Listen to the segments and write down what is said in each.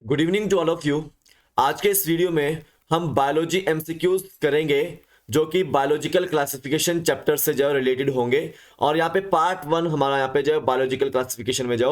Good evening to all of you. आज के इस वीडियो में हम बायोलॉजी एमसीक्यूज करेंगे जो कि बायोलॉजिकल क्लासिफिकेशन चैप्टर से जो रिलेटेड होंगे। और यहाँ पे पार्ट 1 हमारा यहाँ पे जो बायोलॉजिकल क्लासिफिकेशन में जो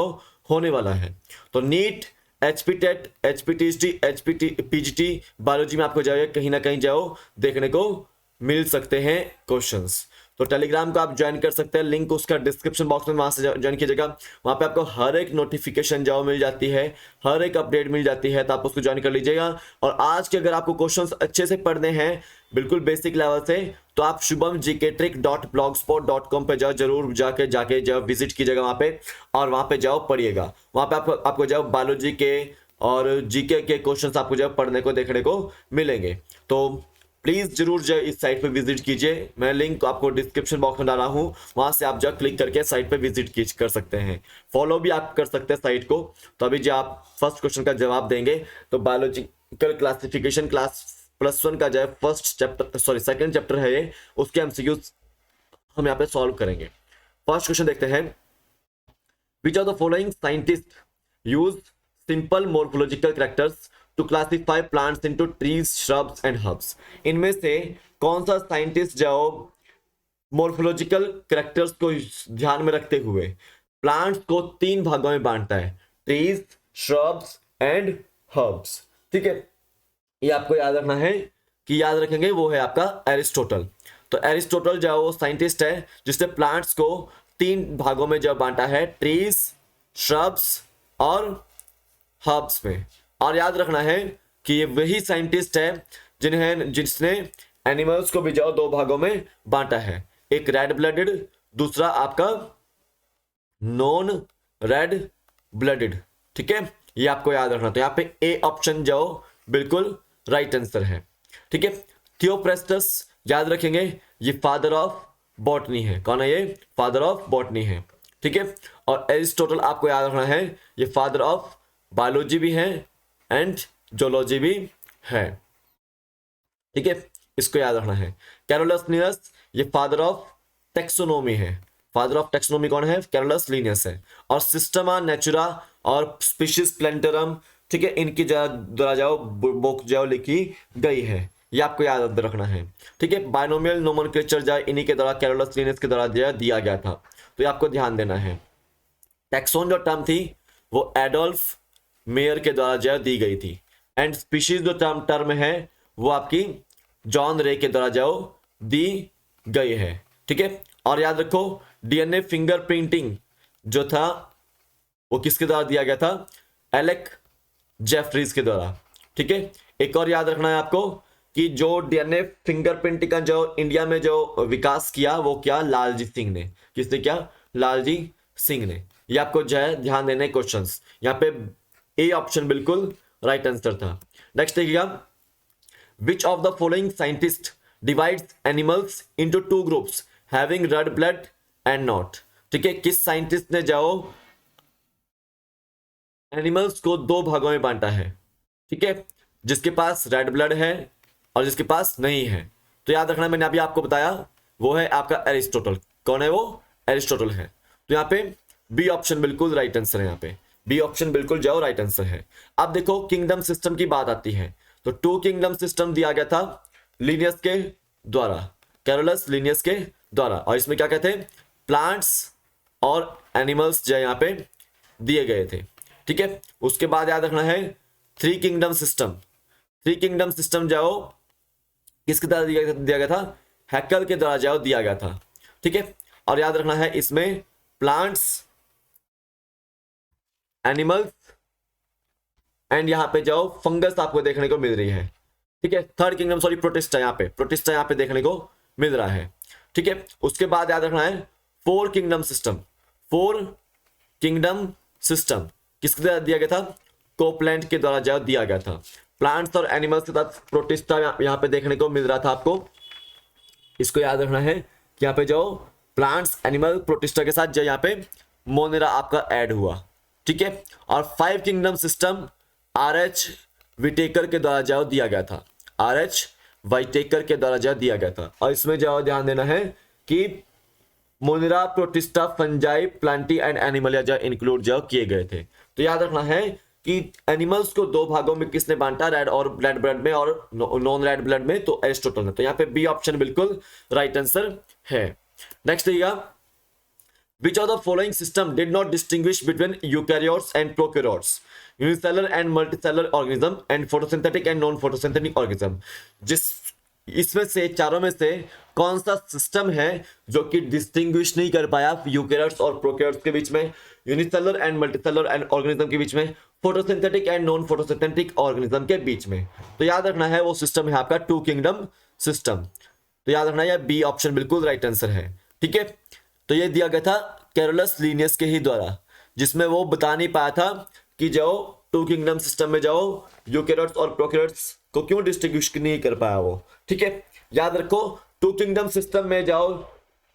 होने वाला है। तो NEET, HP TET, HPTST, HPT PGT biology में आपको जो कहीं ना कहीं जो देखने को मिल सकते हैं क्वेश्चंस। तो टेलीग्राम को आप ज्वाइन कर सकते हैं, लिंक उसका डिस्क्रिप्शन बॉक्स में, वहां से ज्वाइन कीजिएगा। वहां पे आपको हर एक नोटिफिकेशन जो मिल जाती है, हर एक अपडेट मिल जाती है, तो आप उसको ज्वाइन कर लीजिएगा। और आज के अगर आपको क्वेश्चंस अच्छे से पढ़ने हैं बिल्कुल बेसिक लेवल से, तो आप shubhamgktrick.blogspot.com पे जाओ, जरूर जाके जाओ विजिट कीजिएगा वहां पे, और वहां पे जाओ पढ़िएगा। वहां पे आपको जाओ बायोलॉजी के और जीके के क्वेश्चंस आपको जो पढ़ने को देखने को मिलेंगे। तो प्लीज जरूर जो इस साइट पे विजिट कीजिए। मैं लिंक आपको डिस्क्रिप्शन बॉक्स में डाला हूं, वहां से आप जो क्लिक करके साइट पे विजिट कर सकते हैं। फॉलो भी आप कर सकते हैं साइट को। तो अभी जो आप फर्स्ट क्वेश्चन का जवाब देंगे, तो बायोलॉजिकल क्लासिफिकेशन क्लास +1 का जो है सेकंड चैप्टर है ये, उसके एमसीक्यूज हम यहाँ पे सॉल्व करेंगे। फर्स्ट क्वेश्चन देखते हैं। Which of the following scientist use simple morphological characters to classify plants into trees, shrubs and herbs? इनमें से कौन सा साइंटिस्ट जो मोर्फोलॉजिकल कैरेक्टर्स को ध्यान में रखते हुए प्लांट्स को 3 भागों में बांटता है? Trees, shrubs and herbs. ठीक है, ये आपको याद रखना है। कि याद रखेंगे वो है आपका एरिस्टोटल। तो एरिस्टोटल जो वो साइंटिस्ट है जिसने प्लांट्स को 3 भागों में जो बांटा है, ट्रीज, श्रब्स और हर्ब्स में। और याद रखना है कि ये वही साइंटिस्ट है जिसने एनिमल्स को भी जो 2 भागों में बांटा है, एक रेड ब्लडेड, दूसरा आपका नॉन रेड ब्लडेड। ठीक है, ये आपको याद रखना। तो यहाँ पे ए ऑप्शन जो बिल्कुल राइट आंसर है। ठीक है, थियोप्रेस्टस याद रखेंगे, ये फादर ऑफ बॉटनी है। कौन है ये? फादर ऑफ बॉटनी है। ठीक है, और एरिस्टोटल आपको याद रखना है, ये फादर ऑफ बायोलॉजी भी है एंड जोलॉजी भी है। ठीक है, इसको याद रखना है। कैरोलस लिनियस ये फादर ऑफ टेक्सोनोमी है। फादर ऑफ टेक्सोनोमी कौन है? कैरोलस लिनियस है। और सिस्टमा नेचुरा और स्पीशीज प्लेंटरम, ठीक है, इनकी द्वारा जाओ बुक जाओ लिखी गई है, ये आपको याद रखना है। ठीक है, बायनोमियल नोमेनक्लेचर जाए इन्हीं के द्वारा, कैरोलस लिनियस के द्वारा दिया गया था, तो ये आपको ध्यान देना है। टैक्सोन जो टर्म थी वो एडोल्फ मेयर के द्वारा जो दी गई थी, एंड स्पीशीज जो टर्म है वो आपकी जॉन रे के द्वारा जो दी गई है। ठीक है, और याद रखो डीएनए फिंगरप्रिंटिंग जो था वो किसके द्वारा दिया गया था? एलेक जेफरीज के द्वारा। ठीक है, एक और याद रखना है आपको कि जो डीएनए फिंगरप्रिंटिंग का जो इंडिया में जो विकास किया वो क्या? लालजी सिंह ने। किसने किया? लालजी सिंह ने। ये आपको जो है ध्यान देने क्वेश्चंस। यहाँ पे ए ऑप्शन बिल्कुल राइट आंसर था। नेक्स्ट देखिएगा, विच of the following scientist divides animals into 2 groups having red blood and not? ठीक है, किस साइंटिस्ट ने जाओ एनिमल्स को 2 भागों में बांटा है? ठीक है, जिसके पास रेड ब्लड है और जिसके पास नहीं है। तो याद रखना, मैंने अभी आपको बताया वो है आपका एरिस्टोटल। कौन है वो? एरिस्टोटल है। तो यहाँ पे बी ऑप्शन बिल्कुल राइट आंसर है। यहाँ पे बी ऑप्शन बिल्कुल जाओ राइट आंसर है। अब देखो किंगडम सिस्टम की बात आती है, तो 2 किंगडम सिस्टम दिया गया था लिनियस के द्वारा, कैरोलस लिनियस के द्वारा। और इसमें क्या कहते हैं? प्लांट्स और एनिमल्स जो यहाँ पे दिए गए थे। ठीक है, उसके बाद याद रखना है 3 किंगडम सिस्टम। 3 किंगडम सिस्टम जाओ किसके द्वारा दिया गया था? हैकल के द्वारा जाओ दिया गया था। ठीक है, और याद रखना है इसमें प्लांट्स, एनिमल्स एंड यहां पे जाओ फंगस आपको देखने को मिल रही है। ठीक है, 3rd किंगडम प्रोटिस्टा, यहाँ पे देखने को मिल रहा है। ठीक है, उसके बाद याद रखना है 4 किंगडम सिस्टम। 4 किंगडम सिस्टम किसके द्वारा दिया गया था? कोपलैंड के द्वारा जो दिया गया था। प्लांट्स और एनिमल्स के साथ प्रोटिस्टा यहाँ पे देखने को मिल रहा था आपको। इसको याद रखना है कि यहाँ पे जो प्लांट्स, एनिमल, प्रोटिस्टा के साथ जो यहाँ पे मोनेरा आपका ऐड हुआ। ठीक है, और 5 किंगडम सिस्टम RH विटेकर के द्वारा जो दिया गया था। RH वाइटेकर के द्वारा जो दिया गया था। और इसमें जो ध्यान देना है कि Monera, protista, fungi, Plantae and Animalia जो इंक्लूड जो किए गए थे। तो याद रखना है कि एनिमल्स को दो भागों में किसने बांटा, रेड ब्लड में और नॉन रेड ब्लड में, तो एरिस्टोटल ने। तो यहाँ पे बी ऑप्शन बिल्कुल राइट आंसर है। नेक्स्ट देखिएगा, which of the following system did not distinguish between eukaryotes and prokaryotes, unicellular and multicellular organism, and photosynthetic and non photosynthetic organism? जिस इसमें से चारों में से कौन सा सिस्टम है जो कि डिस्टिंग्विश नहीं कर पाया यूकेरियोट्स और प्रोकैरियोट्स के बीच में, unicellular and multicellular and organism के बीच में, photosynthetic and non photosynthetic organism के बीच में? तो याद रखना है वो सिस्टम है आपका टू किंगडम सिस्टम। तो याद रखना है बी ऑप्शन बिल्कुल राइट आंसर है। ठीक है, तो ये दिया गया था कैरोलस लीनियस के ही द्वारा, जिसमें वो बता नहीं पाया था कि जाओ टू किंगडम सिस्टम में जाओ यूकेरियोट्स और प्रोकैरियोट्स को क्यों डिस्टिंग्विश नहीं कर पाया वो। ठीक है, याद रखो टू किंगडम सिस्टम में जाओ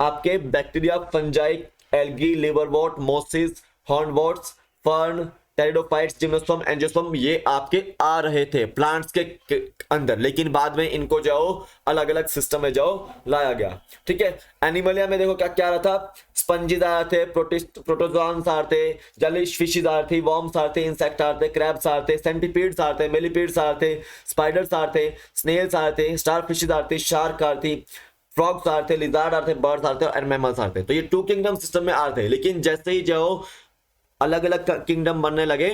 आपके bacteria, fungi, algae, liverwort, mosses, hornworts, fern, pteridophytes, gymnosperm, angiosperm, ये आपके आ रहे थे प्लांट्स के अंदर, लेकिन बाद में इनको जाओ अलग अलग सिस्टम में जाओ लाया गया। ठीक है, एनिमलिया में देखो क्या क्या रहा था, स्पंजीज आ रहे थे, प्रोटोजोआन्स आ रहे थे, जेलिश फिशेज आ रहे थे, वॉर्म्स आ रहे थे, इंसेक्ट आ रहे थे, क्रैब्स आ रहे थे, सेंटीपीड्स आ रहे थे, मिलीपीड्स आ रहे थे, स्पाइडर्स आ रहे थे, स्नेल्स आ रहे थे, स्टार फिशेज आ रहे थे, शार्क आ रही थी, फ्रॉग्स आ रहे थे, लिजार्ड आ रहे थे, बर्ड्स आ रहे थे और मैमल्स आ रहे थे। तो ये टू किंगडम सिस्टम में आ रहे थे, लेकिन जैसे ही जाओ अलग अलग किंगडम बनने लगे,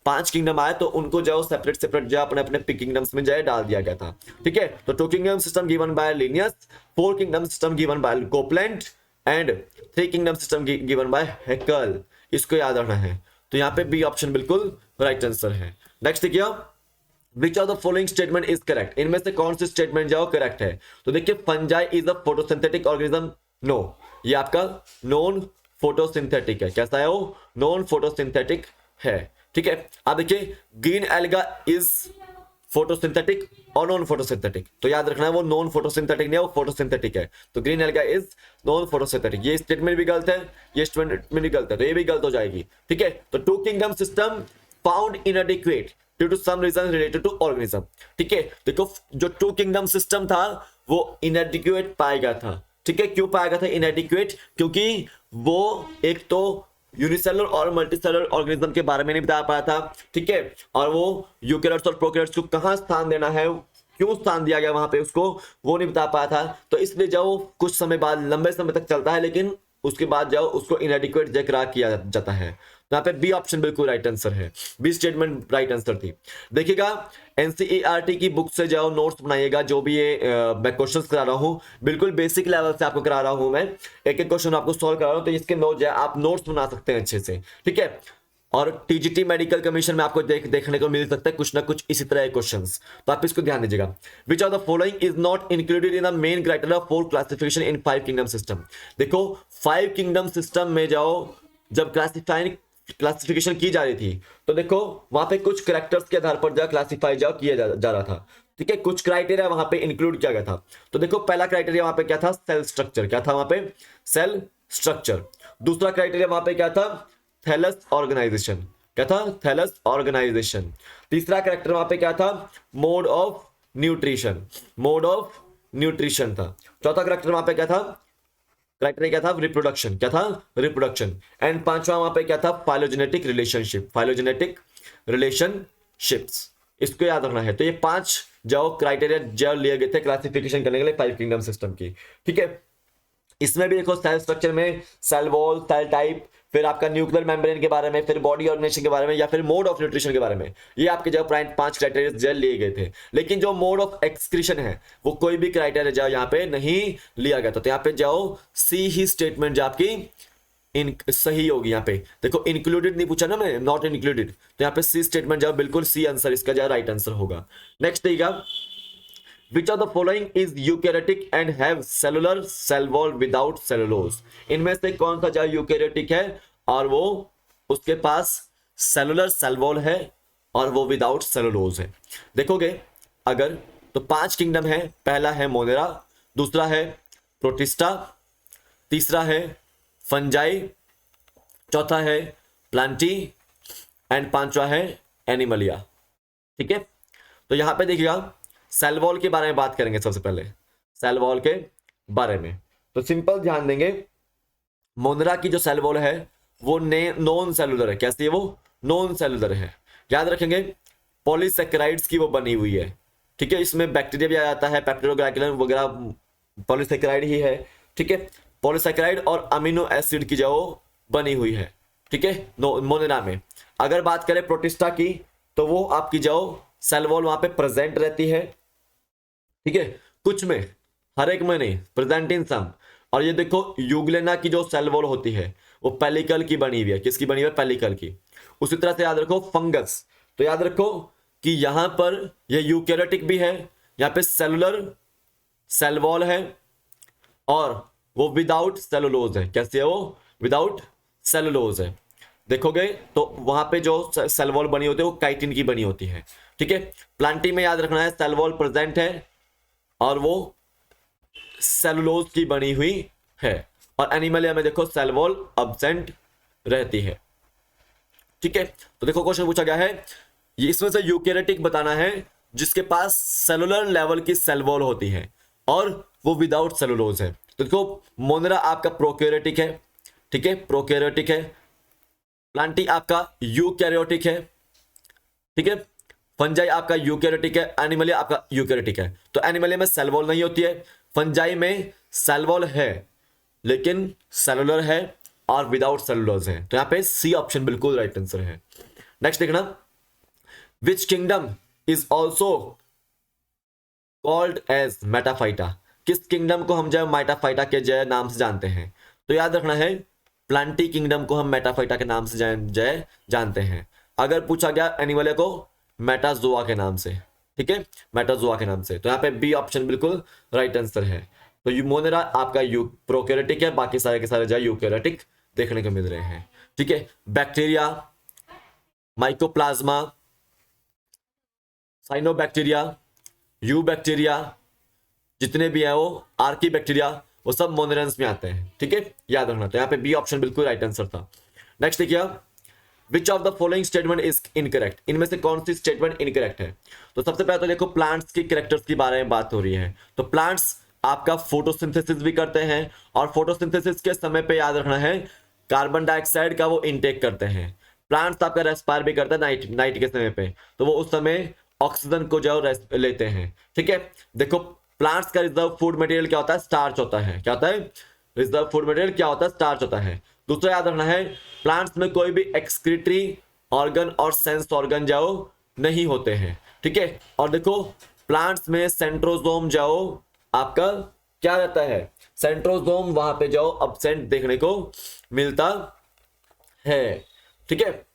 5 किंगडम आए, तो उनको जाओ सेपरेट सेपरेट जो अपने अपने किंगडम्स में जाए डाल दिया गया था। ठीक है, तो two kingdom system given by Linnaeus, 4 kingdom system given by Copeland and 3 kingdom system given by Haeckel. इसको याद रखना है। तो यहाँ पे बी ऑप्शन बिल्कुल राइट आंसर है। नेक्स्ट देखिए, which of the following statement is correct? इनमें से कौन सी स्टेटमेंट जाओ करेक्ट है? तो देखिए, fungi is a photosynthetic organism, no, ये आपका नॉन फोटोसिंथेटिक है। कैसा है वो? नॉन फोटोसिंथेटिक है। ठीक है, अब देखिए, ग्रीन एल्गा इज फोटोसिंथेटिक और नॉन फोटोसिंथेटिक, तो याद रखना है वो नॉन फोटोसिंथेटिक नहीं है, वो फोटोसिंथेटिक है। तो green alga is non photosynthetic, ये स्टेटमेंट भी गलत है, ये स्टेटमेंट भी गलत है, तो ये भी गलत हो जाएगी। ठीक है, तो two kingdom system found inadequate due to some reason related to organism. ठीक है, देखो जो टू किंगडम सिस्टम था वो इनएडिक्वेट पाया गया था। ठीक है, क्यों पाया गया था इनएडिक्वेट? क्योंकि वो एक तो यूनिसेलुलर और मल्टीसेलुलर ऑर्गेनिज्म के बारे में नहीं बता पाया था। ठीक है, और वो यूकेरियोट्स और प्रोकैरियोट्स को कहां स्थान देना है, क्यों स्थान दिया गया वहां पे उसको, वो नहीं बता पाया था। तो इसलिए जाओ कुछ समय बाद, लंबे समय तक चलता है, लेकिन उसके बाद जाओ उसको इनएडिक्वेट जकरा किया जाता है। तो यहाँ पे बी ऑप्शन बिल्कुल राइट आंसर है, बी स्टेटमेंट राइट आंसर थी। देखिएगा, एनसीईआरटी की बुक से जाओ नोट्स बनाइएगा, जो भी ये मैं क्वेश्चंस करा रहा हूँ बिल्कुल बेसिक लेवल से आपको करा रहा हूँ मैं, एक एक क्वेश्चन आपको सॉल्व करा रहा हूँ, तो इसके नोट आप नोट्स बना सकते हैं अच्छे से। ठीक है, और टीजीटी मेडिकल कमीशन में आपको देखने को मिल सकता है कुछ ना कुछ इसी तरह के क्वेश्चंस, तो आप इसको ध्यान दीजिएगा। विच of the following is not included in the main criteria for classification in 5 kingdom system? देखो 5 किंगडम सिस्टम में जाओ, जब क्लासिफिकेशन की जा रही थी, तो देखो वहां पे कुछ कैरेक्टर्स के आधार पर क्लासिफाई किया जा रहा था। ठीक है, कुछ क्राइटेरिया वहां पे इंक्लूड किया गया था। तो देखो पहला क्राइटेरिया वहां पे क्या था? Cell structure. क्या था वहां पे? Cell structure. दूसरा क्राइटेरिया वहां पे क्या था? Thallus organization. क्या था? Thallus organisation. तीसरा कैरेक्टर वहां पे क्या था? Mode of nutrition. Mode of nutrition था। चौथा कैरेक्टर वहां पे क्या था? क्राइटेरिया क्या था? रिप्रोडक्शन। क्या था? रिप्रोडक्शन। एंड पांचवा वहां पे क्या था? Phylogenetic relationship. फाइलोजेनेटिक रिलेशनशिप्स, इसको याद रखना है। तो ये 5 जाओ क्राइटेरिया जो लिए गए थे क्लासिफिकेशन करने के लिए 5 किंगडम सिस्टम की। ठीक है, इसमें भी देखो सेल स्ट्रक्चर में सेल वॉल, सेल टाइप, फिर आपका न्यूक्लियर मेम्ब्रेन के बारे में, फिर बॉडी ऑर्गेनाइजेशन के बारे में, या फिर मोड ऑफ न्यूट्रिशन के बारे में, ये आपके जो 5 क्राइटेरिया जेल लिए गए थे। लेकिन जो मोड ऑफ एक्सक्रीशन है वो कोई भी क्राइटेरिया जाओ यहाँ पे नहीं लिया गया था। तो यहाँ पे जाओ सी ही स्टेटमेंट जो आपकी सही होगी। यहाँ पे देखो इंक्लूडेड नहीं पूछा ना मैं, नॉट इंक्लूडेड, तो यहाँ पे सी स्टेटमेंट जाओ, बिल्कुल सी आंसर इसका जो राइट आंसर होगा। नेक्स्ट देखिएगा, Which of the following is eukaryotic and have cellular cell wall without cellulose? इनमें से कौन सा जो यूकैरियोटिक है और वो उसके पास सेलुलर सेल वॉल है और वो विदाउट सेलुलोज है? देखोगे अगर तो 5 किंगडम है। पहला है मोनेरा, दूसरा है प्रोटिस्टा, तीसरा है फंजाई, चौथा है प्लांटी एंड पांचवा है एनिमलिया। ठीक है, तो यहां पे देखिएगा सेल वॉल के बारे में बात करेंगे सबसे पहले, सेल वॉल के बारे में। तो सिंपल ध्यान देंगे, मोनेरा की जो सेल वॉल है वो नॉन सेलुलर है। कैसी है वो? नॉन सेलुलर है। याद रखेंगे पॉलीसेकेराइड्स की वो बनी हुई है, ठीक है। इसमें बैक्टीरिया भी आ जाता है, पेप्टिडोग्लाइकैन वगैरह पॉलीसेकेराइड ही है, ठीक है। पॉलीसेकेराइड और अमीनो एसिड की जो बनी हुई है, ठीक है, मोनेरा में। अगर बात करें प्रोटिस्टा की तो वो आपकी जो सेल वॉल वहां पे प्रेजेंट रहती है, ठीक है, कुछ में, हर एक में नहीं, प्रेजेंट इन सम। और ये देखो यूग्लेना की जो सेल वॉल होती है वो पेलिकल की बनी हुई है, किसकी बनी हुई है, पेलिकल की। उसी तरह से याद रखो फंगस, तो याद रखो कि यहां पर ये यूकैरियोटिक भी है, यहां पे सेलुलर सेल वॉल है और वो विदाउट सेलुलोज है। कैसे है वो, विदाउट सेलुलोज है। देखोगे तो वहां पे जो सेल वॉल बनी होती है वो काइटिन की बनी होती है, ठीक है। प्लांटी में याद रखना है सेल वॉल प्रेजेंट है और वो सेलुलोज की बनी हुई है। और एनिमलिया में देखो सेल वॉल अब्सेंट रहती है, ठीक है। तो देखो क्वेश्चन पूछा गया है, ये इसमें से यूकैरियोटिक बताना है जिसके पास सेलुलर लेवल की सेल वॉल होती है और वो विदाउट सेलुलोज है। तो देखो मोनेरा आपका प्रोकैरियोटिक है, ठीक है, प्रोकैरियोटिक है। प्लांटी आपका यूकैरियोटिक है, ठीक है। फंजाई आपका यूकैरियोटिक है, एनिमलिया आपका यूकैरियोटिक है। तो एनिमलिया में सेल वॉल नहीं होती है, फंजाई में सेल वॉल है लेकिन सेलुलर है और विदाउट सेलुलोज है। तो यहां पे सी ऑप्शन बिल्कुल राइट आंसर है। नेक्स्ट देखना, which kingdom is also called as Metaphyta, किस किंगडम को हम जो मेटाफाइटा के जय नाम से जानते हैं। तो याद रखना है प्लांटी किंगडम को हम मेटाफाइटा के नाम से जय जानते हैं। अगर पूछा गया एनिमलिया को मेटाजोआ के नाम से, ठीक है, मेटाजोआ के नाम से, तो यहाँ पे बी ऑप्शन बिल्कुल राइट आंसर है। तो मोनेरा आपका प्रोकैरियोटिक है, बाकी सारे के सारे जो यूकैरियोटिक देखने को मिल रहे हैं, ठीक है। Bacteria, mycoplasma, cyanobacteria, you bacteria, जितने भी है वो आर्की बैक्टीरिया, वो सब मोनेरेंस में आते हैं, ठीक है, याद रखना। तो यहाँ पे बी ऑप्शन बिल्कुल राइट आंसर था। नेक्स्ट देखिए, which of the following statement is incorrect, इनमें से कौन सी स्टेटमेंट इनकरेक्ट है। तो सबसे पहले तो देखो प्लांट्स की कैरेक्टर्स के बारे में बात हो रही है। तो प्लांट्स आपका फोटोसिंथेसिस भी करते हैं और फोटोसिंथेसिस के समय पे याद रखना है कार्बन डाइऑक्साइड का वो इनटेक करते हैं। प्लांट्स आपका रेस्पायर भी करता है नाइट के समय पे, तो वो उस समय ऑक्सीजन को जो लेते हैं, ठीक है। देखो प्लांट्स का रिजर्व फूड मटेरियल क्या होता है, स्टार्च होता है। क्या होता है, रिजर्व फूड मटेरियल क्या होता है, स्टार्च होता है। दूसरा याद रखना है प्लांट्स में कोई भी एक्सक्रीटरी ऑर्गन और सेंस ऑर्गन जाओ नहीं होते हैं, ठीक है। और देखो प्लांट्स में सेंट्रोजोम जाओ आपका क्या रहता है, सेंट्रोजोम वहां पे जाओ अब्सेंट देखने को मिलता है, ठीक है,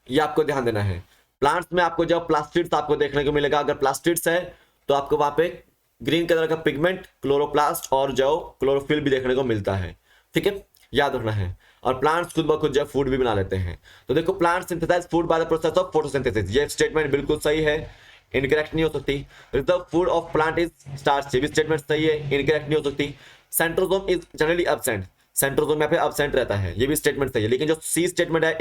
ये आपको ध्यान देना है। प्लांट्स में आपको जब प्लास्टिड्स आपको देखने को मिलेगा, अगर प्लास्टिड्स है तो आपको वहां पे ग्रीन कलर का पिगमेंट क्लोरोप्लास्ट और जो क्लोरोफिल भी देखने को मिलता है, ठीक है, याद रखना है। और प्लांट्स खुद ब खुद जो फूड भी बना लेते हैं। तो देखो plant synthesize food by the process of photosynthesis, ये स्टेटमेंट बिल्कुल सही है, इनकरेक्ट नहीं हो सकती। Reserve food of plant is starch, ये भी स्टेटमेंट सही है, इनकरेक्ट नहीं हो सकती। Centrosome is generally absent, centrosome में पे एब्सेंट रहता है, ये भी स्टेटमेंट सही है। लेकिन जो सी स्टेटमेंट है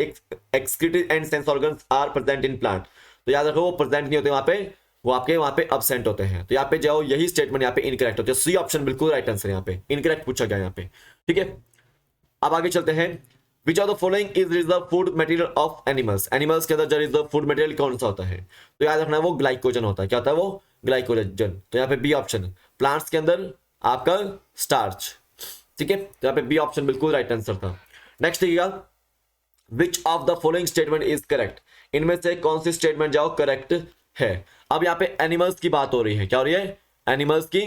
excretory and sense organs are present in plant, तो याद रखो वो प्रेजेंट नहीं होते वहां पे, वो आपके वहां पे एब्सेंट होते हैं। तो यहाँ पे जाओ यही स्टेटमेंट यहाँ पे इनकरेक्ट होते हैं। सी ऑप्शन बिल्कुल राइट आंसर यहाँ पे, इनकरेक्ट पूछा गया यहाँ पे, ठीक है। अब आगे चलते हैं, which of the following is reserve food material of animals, animals के अंदर जो रिजर्व फूड मटेरियल कौन सा होता है। तो याद रखना वो ग्लाइकोजन होता है। क्या होता है वो, ग्लाइकोजन। तो यहाँ पे बी ऑप्शन, प्लांट्स के अंदर आपका स्टार्च, ठीक है, तो यहाँ पे बी ऑप्शन बिल्कुल राइट आंसर था। नेक्स्ट देखिएगा, विच of the following statement is correct, इनमें से कौन सी स्टेटमेंट जाओ करेक्ट है। अब यहाँ पे एनिमल्स की बात हो रही है, क्या हो रही है, एनिमल्स की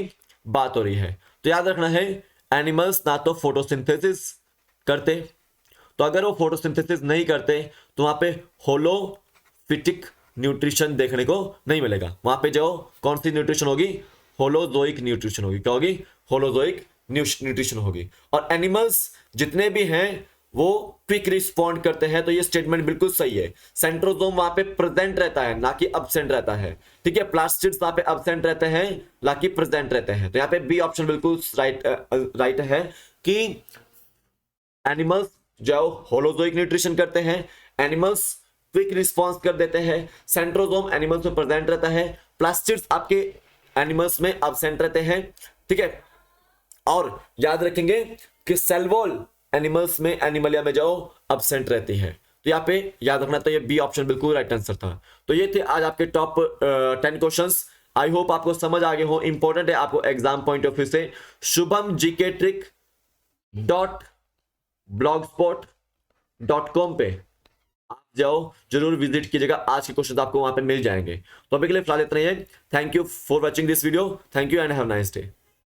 बात हो रही है। तो याद रखना है एनिमल्स ना तो फोटोसिंथेसिस करते, तो अगर वो फोटोसिंथेसिस नहीं करते तो वहां पे होलोफिटिक न्यूट्रिशन देखने को नहीं मिलेगा। वहां पे जो कौन सी न्यूट्रिशन होगी, होलोजोइक न्यूट्रिशन होगी। क्या होगी, होलोजोइक न्यूट्रिशन होगी। और एनिमल्स जितने भी हैं वो क्विक रिस्पॉन्ड करते हैं, तो ये स्टेटमेंट बिल्कुल सही है। सेंट्रोजोम वहां पे प्रेजेंट रहता है ना कि अब्सेंट रहता है, ठीक है। प्लास्टिड्स वहां पे अब्सेंट रहते हैं ना कि प्रेजेंट रहते हैं। तो यहाँ पे बी ऑप्शन बिल्कुल राइट है कि एनिमल्स जो होलोजोइक न्यूट्रिशन करते हैं, एनिमल्स क्विक रिस्पॉन्स कर देते हैं, सेंट्रोजोम एनिमल्स में प्रेजेंट रहता है, प्लास्टिड्स आपके एनिमल्स में अब्सेंट रहते हैं, ठीक है। और याद रखेंगे कि सेल वॉल एनिमल्स में, एनिमलिया में जाओ अब्सेंट रहती है। तो यहाँ पे याद रखना, तो ये बी ऑप्शन बिल्कुल राइट आंसर था। तो ये थे आज आपके टॉप 10 क्वेश्चंस। आई होप आपको समझ आ गए हो। इंपॉर्टेंट है आपको एग्जाम पॉइंट ऑफ व्यू से। Shubham GK trick dot blogspot.com पे आप जाओ, जरूर विजिट कीजिएगा। आज के क्वेश्चन आपको वहां पे मिल जाएंगे। तो अभी के लिए फिलहाल इतना ही है। Thank you for watching this video. Thank you and have nice day.